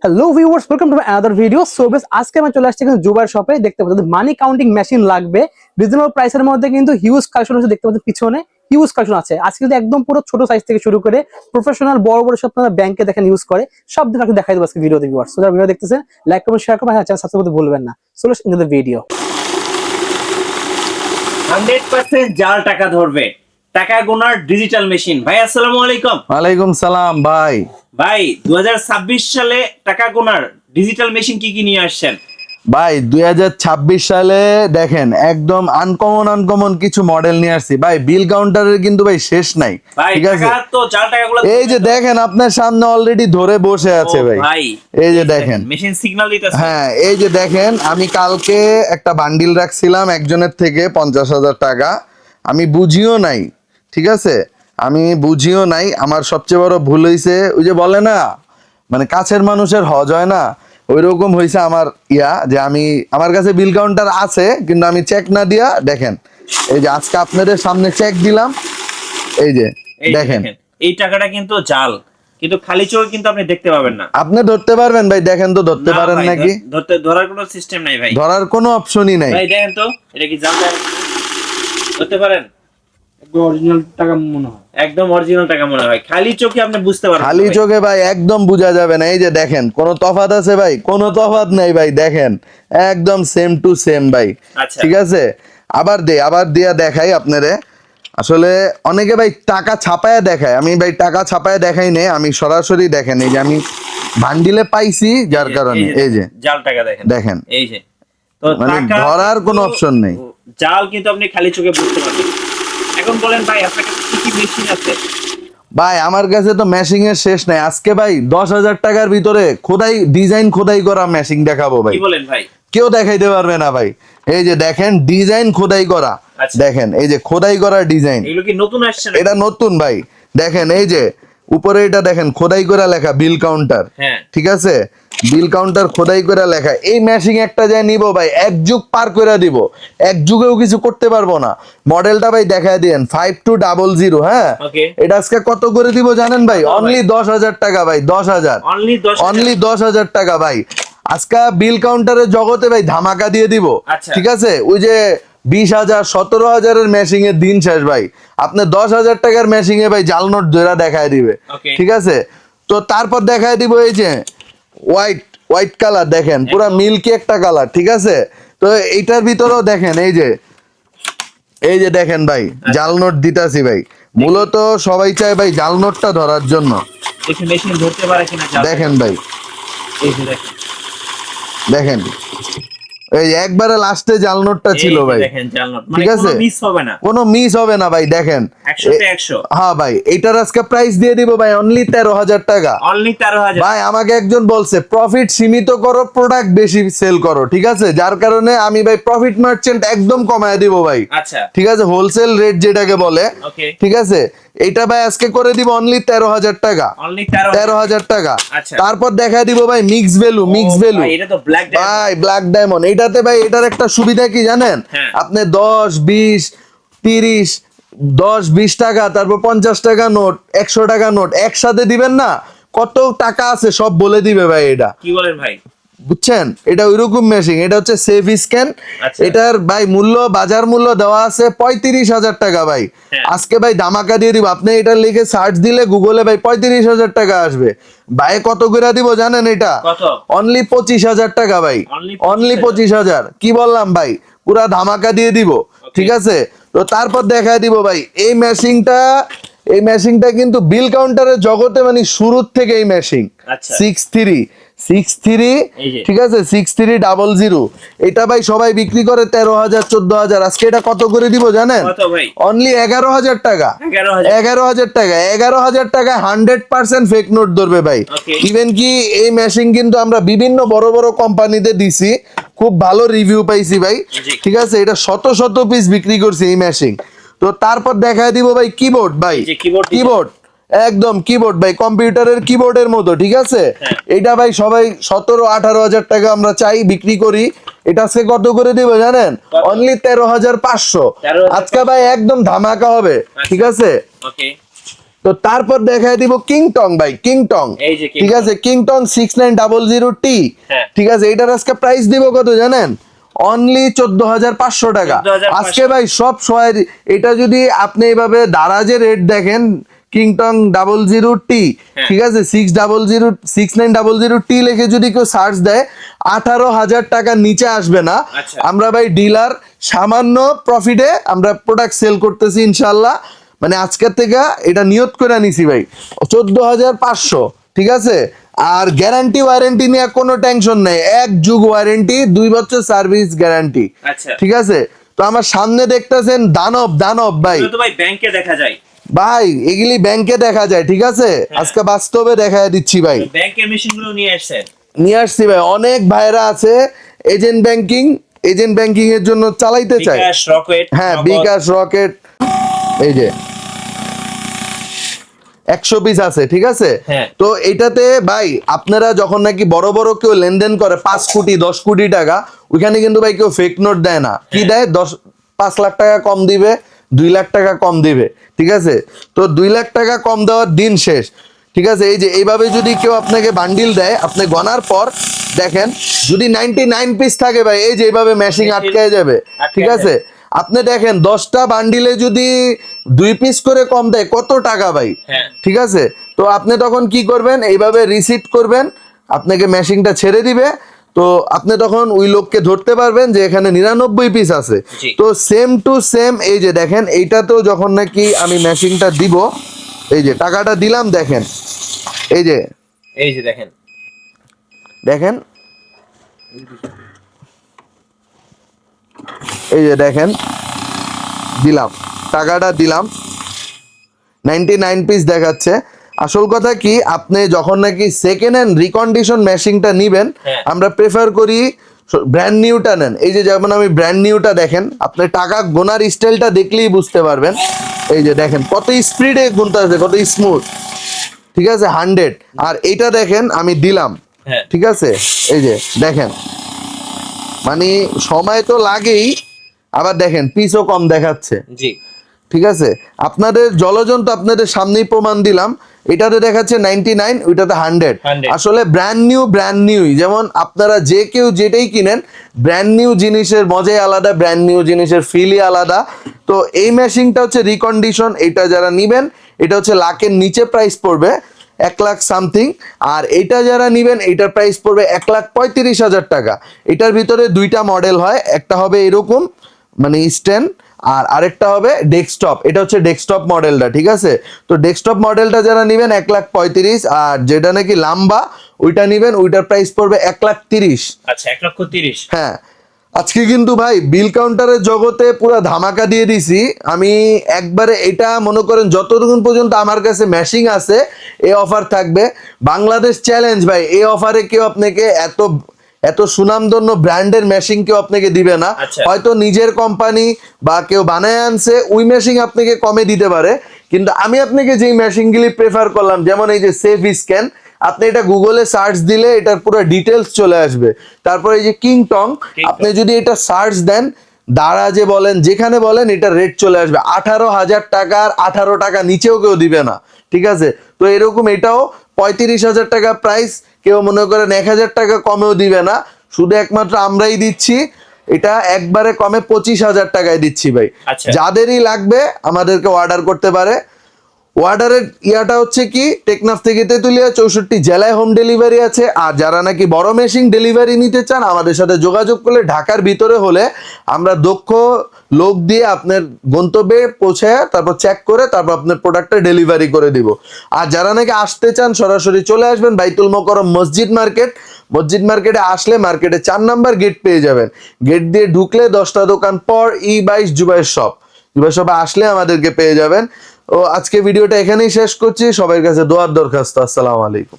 Hello viewers, welcome to another video. So বেশ আজকে আমি চলে আসছি কিন্তু জুবার শপে। দেখতে পাচ্ছেন মানি কাউন্টিং মেশিন লাগবে রিজনেবল প্রাইসের মধ্যে, কিন্তু হিউজ কালেকশন আছে। দেখতে পাচ্ছেন পিছনে হিউজ কালেকশন আছে। আজকে কিন্তু একদম পুরো ছোট সাইজ থেকে শুরু করে প্রফেশনাল বড় বড় সব আপনারা ব্যাংকে দেখেন ইউজ করে সব দিন আপনি দেখাই দেবো আজকে ভিডিওতে। ভিউয়ার্স, সো যারা ভিডিও দেখতেছেন লাইক কমেন্ট শেয়ার করবেন, হ্যাঁ চ্যানেল সাবস্ক্রাইব করতে ভুলবেন না। So let's into the video. 100% জাল টাকা ধরবে, টাকা গোনার ডিজিটাল মেশিন। ভাই আসসালামু আলাইকুম। ওয়ালাইকুম সালাম ভাই। ভাই 2026 সালে টাকা গোনার ডিজিটাল মেশিন কি কি নিয়ে আসছেন? ভাই 2026 সালে দেখেন একদম আনকমন কিছু মডেল নিয়ে আসছি ভাই। বিল কাউন্টারের কিন্তু ভাই শেষ নাই, ভাই ঠিক আছে? টাকা তো জাল টাকাগুলো এই যে দেখেন আপনার সামনে অলরেডি ধরে বসে আছে ভাই। ভাই এই যে দেখেন মেশিন সিগন্যাল দিতেছে। হ্যাঁ, এই যে দেখেন আমি কালকে একটা বান্ডিল রাখছিলাম একজনের থেকে 50,000 টাকা। আমি বুঝিও নাই, ঠিক আছে? আমি বুঝিও নাই। আমার সবচেয়ে বড় ভুল হয়েছে ওই যে বলে না, মানে কাছের মানুষের হজ হয় না, ওই রকম হয়েছে আমার যে আমি আমার কাছে বিল কাউন্টার আছে কিন্তু আমি চেক না দিয়া দেখেন এই যে আজকে আপনাদের সামনে চেক দিলাম। এই যে দেখেন এই টাকাটা কিন্তু জাল, কিন্তু খালি চোখে কিন্তু আপনি দেখতে পাবেন না। আপনি ধরতে পারবেন ভাই? দেখেন তো ধরতে পারেন নাকি? ধরার কোনো সিস্টেম নাই ভাই, ধরার কোনো অপশনই নাই ভাই। দেখেন তো এটা কি জাল টাকা ধরতে পারেন? একদম অরিজিনাল টাকা মনে হয়। খালি চোখে আপনি বুঝতে পারবেন, খালি চোখে ভাই একদম বোঝা যাবে না। এই যে দেখেন কোনো তফাৎ আছে ভাই? কোনো তফাৎ নাই ভাই। দেখেন একদম সেম টু সেম ভাই। আচ্ছা। ঠিক আছে, আবার দিয়া দেখাই আপনারে। আসলে অনেকে ভাই টাকা ছাপায়া দেখায়, আমি ভাই টাকা ছাপায়া দেখাই নেই, আমি সরাসরি দেখেন এই যে আমি বান্ডিলে পাইছি যার কারণে এই যে জাল টাকা দেখেন এই যে। তো মানে টাকা ধরার কোনো অপশন নেই, জাল কিন্তু আপনি খালি চোখে বুঝতে পারবেন। এখন বলেন ভাই আপনার কাছে কি কি মেশিন আছে? ভাই আমার কাছে তো মেশিং এর শেষ নাই। আজকে ভাই 10,000 টাকার ভিতরে ডিজাইন খোদাই করা মেশিং দেখাবো ভাই। কি বলেন ভাই? কেউ দেখাইতে পারবে না ভাই। এই যে দেখেন ডিজাইন খোদাই করা। আচ্ছা। দেখেন এই যে খোদাই করা ডিজাইন, এগুলো কি নতুন আসছে না? এটা নতুন ভাই। দেখেন এই যে উপরে এটা দেখেন খোদাই করে লেখা বিল কাউন্টার। হ্যাঁ। ঠিক আছে, বিল কাউন্টার খোদাই করে লেখা। এই মেশিং একটা যায় নিব ভাই, এক যুগ পার করে দিব, এক যুগেও কিছু করতে পারবো না। মডেলটা ভাই দেখায় দিয়েন 5200। হ্যাঁ, ওকে। এটা আজকে কত করে দিব জানেন ভাই? অনলি 10,000 টাকা ভাই। 10,000 অনলি 10,000 টাকা ভাই। আজকে বিল কাউন্টারের জগতে ভাই ধামাকা দিয়ে দিব। আচ্ছা। ঠিক আছে, ওই যে 20,000 17,000-এর মেশিং এর দিন শেষ ভাই। আপনি 10,000 টাকার মেশিং এ ভাই জাল নোট ধরে দেখায় দিবে। ঠিক আছে, তো তারপর দেখায় দিব এই যে হোয়াইট কালার। দেখেন পুরো মিল্কি একটা কালার। ঠিক আছে, তো এইটার ভিতরেও দেখেন এই যে দেখেন ভাই জাল নোট দিতাছি ভাই। মূলত সবাই চায় ভাই জাল নোটটা ধরার জন্য। দেখি মেশিন ধরতে পারে কিনা। দেখেন ভাই, এই যে দেখেন দেখেন এই একবারে লাস্টে জাল নোটটা ছিল ভাই। দেখেন জাল নোট, ঠিক আছে, কোনো মিস হবে না, কোনো মিস হবে না ভাই। দেখেন 100 তে 100। হ্যাঁ ভাই, এটার আজকে প্রাইস দিয়ে দিব ভাই অনলি 13,000 টাকা। অনলি 13,000। ভাই আমাকে একজন বলছে প্রফিট সীমিত করো, প্রোডাক্ট বেশি সেল করো। ঠিক আছে, যার কারণে আমি ভাই প্রফিট মার্চেন্ট একদম কমায় দিব ভাই। আচ্ছা। ঠিক আছে, হোলসেল রেট যেটাকে বলে। ওকে। ঠিক আছে, এইটা ভাই আজকে করে দিব অনলি 13,000 টাকা। অনলি 13,000 টাকা। আচ্ছা। তারপর দেখায় দিব ভাই মিক্স ভ্যালু। ভাই এটা তো ব্ল্যাক ডায়মন্ড ভাই, ব্ল্যাক ডায়মন্ড। এইটাতে ভাই এটার একটা সুবিধা কি জানেন? হ্যাঁ। আপনি 10 20 30 10 20 টাকা, তারপর 50 টাকা নোট, 100 টাকা নোট একসাথে দিবেন না, কত টাকা আছে সব বলে দিবে ভাই। এটা কি বলেন ভাই? বুঝছেন, এটা ওইরকম মেশিন। এটা হচ্ছে সেফ স্ক্যান। আচ্ছা। এটার ভাই বাজার মূল্য দেওয়া আছে 35,000 টাকা ভাই। হ্যাঁ। আজকে ভাই ধামাকা দিয়ে দিব। আপনি এটা লিখে সার্চ দিলে গুগলে ভাই 35,000 টাকা আসবে ভাই। কত করে দিব জানেন? এটা অনলি 25,000 টাকা ভাই। অনলি 25,000। কি বললাম ভাই, পুরা ধামাকা দিয়ে দিব। ঠিক আছে, তো তারপর দেখায় দিব ভাই এই মেশিনটা কিন্তু বিল কাউন্টারের জগতে মানে শুরুর থেকে এই মেশিন 63 ঠিক আছে 6300। এটা ভাই সবাই বিক্রি করে 13,000 14,000। আজকে এটা কত করে দিব জানেন? অনলি 11,000 টাকা। 11,000 টাকা। 11,000 টাকা 100% ফেক নোট ধরবে ভাই। ইভেন কি এই মেশিন কিন্তু আমরা বিভিন্ন বড় বড় কোম্পানিতে দিছি, খুব ভালো রিভিউ পাইছি ভাই। ঠিক আছে, এটা শত পিস বিক্রি করছি এই মেশিন। তো তারপর দেখায় দিব ভাই কিবোর্ড। ভাই কিবোর্ড একদম কিবোর্ড ভাই, কম্পিউটারের কিবোর্ডের মতো। ঠিক আছে, এটা ভাই সবাই 17-18,000 টাকা আমরা চাই বিক্রি করি। এটা আজকে কত করে দিব জানেন? অনলি 13,500। আজকে ভাই একদম ধামাকা হবে। ঠিক আছে, তো তারপর দেখায় দিব কিংটং ভাই, কিংটং, এই যে ঠিক আছে, কিংটং 6900T, হ্যাঁ। ঠিক আছে। এটার আজকে প্রাইস দিব কত জানেন? অনলি 14,500 টাকা। 14,500 আজকে ভাই সব সয়ের, এটা যদি আপনি এইভাবে দারাজে রেট দেখেন, কিংটং 00T, ঠিক আছে, 6900T লিখে যদি কেউ সার্চ দেয় 18,000 টাকার নিচে আসবে না। আচ্ছা। আমরা ভাই ডিলার সামান্য প্রফিটে আমরা প্রোডাক্ট সেল করতেছি ইনশাল্লাহ। মানে আজকের থেকে এটা নিয়ত করে নিছি ভাই 14,500, ঠিক আছে। আর গ্যারান্টি ওয়ারেন্টি নিয়ে কোনো টেনশন নেই, 1 যুগ ওয়ারেন্টি, 2 বছর সার্ভিস গ্যারান্টি, আচ্ছা। ঠিক আছে। তো আমার সামনে দেখতেছেন দানব, দানব ভাই, এগুলো তো ভাই ব্যাংকে দেখা যায় ভাই এগুলি ব্যাংকে দেখা যায়, ঠিক আছে। আজকে বাস্তবে দেখা দিচ্ছি ভাই, ব্যাংকের মেশিনগুলো নিয়ে আসছেন। নিয়ে আসছি ভাই। অনেক ভাইরা আছে এজেন্ট ব্যাংকিং, এজেন্ট ব্যাংকিং এর জন্য চালাইতে চায়, বিকাশ, রকেট, হ্যাঁ, নগদ। বিকাশ, রকেট, এই যে 100 পিস আছে, ঠিক আছে। হ্যাঁ। তো এটাতে ভাই আপনারা যখন নাকি বড় বড় কেউ লেনদেন করে 5 কোটি 10 কোটি টাকা, ওইখানে কিন্তু ভাই কেউ ফেক নোট দেয় না। কি দেয়? 5 লাখ টাকা কম দিবে, 2 লাখ টাকা কম দিবে, ঠিক আছে। তো 2 লাখ টাকা কম দেওয়ার দিন শেষ, ঠিক আছে। এই যে এইভাবে যদি কেউ আপনাকে বান্ডিল দেয়, আপনি গনার পর দেখেন যদি 99 পিস থাকে ভাই, এই যে এইভাবে মেশিং আটকায় যাবে, ঠিক আছে। আপনি দেখেন 10টা বান্ডিলে যদি 2 পিস করে কম দেয় কত টাকা ভাই, হ্যাঁ। ঠিক আছে। তো আপনি তখন কি করবেন? এইভাবে রিসিট করবেন, আপনাকে মেশিংটা ছেড়ে দিবে। তো আপনি তখন ওই লোককে ধরতে পারবেন যে এখানে 99 পিস আছে। জি। তো সেম টু সেম এই যে দেখেন, এইটাতেও যখন নাকি আমি মেশিংটা দিব, এই যে টাকাটা দিলাম, দেখেন এই যে, এই যে দেখেন, দেখেন এই যে দেখেন, দিলাম, টাকাটা দিলাম, 99 পিস দেখাচ্ছে। আসল কথা কি, আপনি যখন নাকি সেকেন্ড হ্যান্ড রিকন্ডিশন মেশিনটা নিবেন, হ্যাঁ। আমরা প্রেফার করি ব্র্যান্ড নিউটা নেন। এই যে যেমন আমি ব্র্যান্ড নিউটা দেখেন, আপনি টাকা গোনার স্টাইলটা দেখলেই বুঝতে পারবেন। এই যে দেখেন কত স্পিডে গুনতে আছে, কত স্মুথ, ঠিক আছে, 100। আর এইটা দেখেন আমি দিলাম, হ্যাঁ। ঠিক আছে, এই যে দেখেন, মানে সময় তো লাগেই, আবার দেখেন পিসও কম দেখাচ্ছে, জি। ঠিক আছে। আপনাদের জলজন তো আপনাদের সামনেই প্রমাণ দিলাম, এটাতে দেখাচ্ছে 99, ওইটাতে 100। 100 আসলে ব্র্যান্ড নিউ, যেমন আপনারা যে কেউ যেটাই কিনেন, ব্র্যান্ড নিউ জিনিসের মজাই আলাদা, ব্র্যান্ড নিউ জিনিসের ফিলই আলাদা। তো এই মেশিনটা হচ্ছে রিকন্ডিশন, এটা যারা নিবেন এটা হচ্ছে লাখের নিচে প্রাইস পড়বে, 1 লাখ সামথিং। আর এইটা যারা নিবেন এটার প্রাইস পড়বে 1,35,000 টাকা। এটার ভিতরে 2টা মডেল হয়, একটা হবে এরকম মানে স্ট্যান্ড, আর আরেকটা হবে ডেস্কটপ। এটা হচ্ছে ডেস্কটপ মডেলটা, ঠিক আছে। তো ডেস্কটপ মডেলটা যারা নিবেন 1,35,000, আর যেটা নাকি লাম্বা ওইটা নিবেন, ওইটার প্রাইস পড়বে 1,30,000। আচ্ছা, 1,30,000। হ্যাঁ, আজকে কিন্তু ভাই বিল কাউন্টারের জগতে পুরো ধামাকা দিয়ে দিছি আমি একবারে। এটা মনে করেন যতক্ষণ পর্যন্ত আমার কাছে মেশিং আছে এই অফার থাকবে। বাংলাদেশ চ্যালেঞ্জ ভাই, এই অফারে কেউ আপনাকে এত সুনামধন্য ব্র্যান্ডের মেশিন কেউ আপনাকে দিবে না। আচ্ছা। হয়তো নিজের কোম্পানি বা কেউ বানায় আনছে ওই মেশিন আপনাকে কমে দিতে পারে, কিন্তু আমি আপনাকে যেই মেশিনগুলি প্রেফার করলাম, যেমন এই যে সেফ স্ক্যান, আপনি এটা গুগলে সার্চ দিলে এটার পুরো ডিটেলস চলে আসবে। তারপর এই যে কিংটং, আপনি যদি এটা সার্চ দেন, দারাজে বলেন যেখানে বলেন, এটা রেট চলে আসবে 18,000 টাকার, 18 টাকা নিচেও কেউ দিবে না, ঠিক আছে। তো এরকম এটাও 35,000 টাকা প্রাইস, কেউ মনে করেন 1,000 টাকা কমেও দিবে না, শুধু একমাত্র আমরাই দিচ্ছি। এটা একবারে কমে 25,000 টাকায় দিচ্ছি ভাই। আচ্ছা। যাদেরই লাগবে আমাদেরকে অর্ডার করতে পারে। অর্ডারের ইয়াটা হচ্ছে কি, টেকনাফ থেকে তেতুলিয়া 64 জেলায় হোম ডেলিভারি আছে। আর যারা নাকি বড় মেশিন ডেলিভারি নিতে চান, আমাদের সাথে যোগাযোগ করলে ঢাকার ভিতরে হলে আমরা দক্ষ লোক দিয়ে আপনার গন্তব্যে পৌঁছায় তারপর চেক করে তারপর আপনার প্রোডাক্টটা ডেলিভারি করে দিব। আর যারা নাকি আসতে চান সরাসরি চলে আসবেন বাইতুল মোকাররম মসজিদ মার্কেট। মসজিদ মার্কেটে আসলে মার্কেটে 4 নাম্বার গেট পেয়ে যাবেন। গেট দিয়ে ঢুকলে 10টা দোকান পর E22 জুবাইর শপ, জুবাইর শপে আসলে আমাদেরকে পেয়ে যাবেন। ও আজকে ভিডিওটা এখানেই শেষ করছি। সবার কাছে দোয়ার দরখাস্ত। আসসালামু আলাইকুম।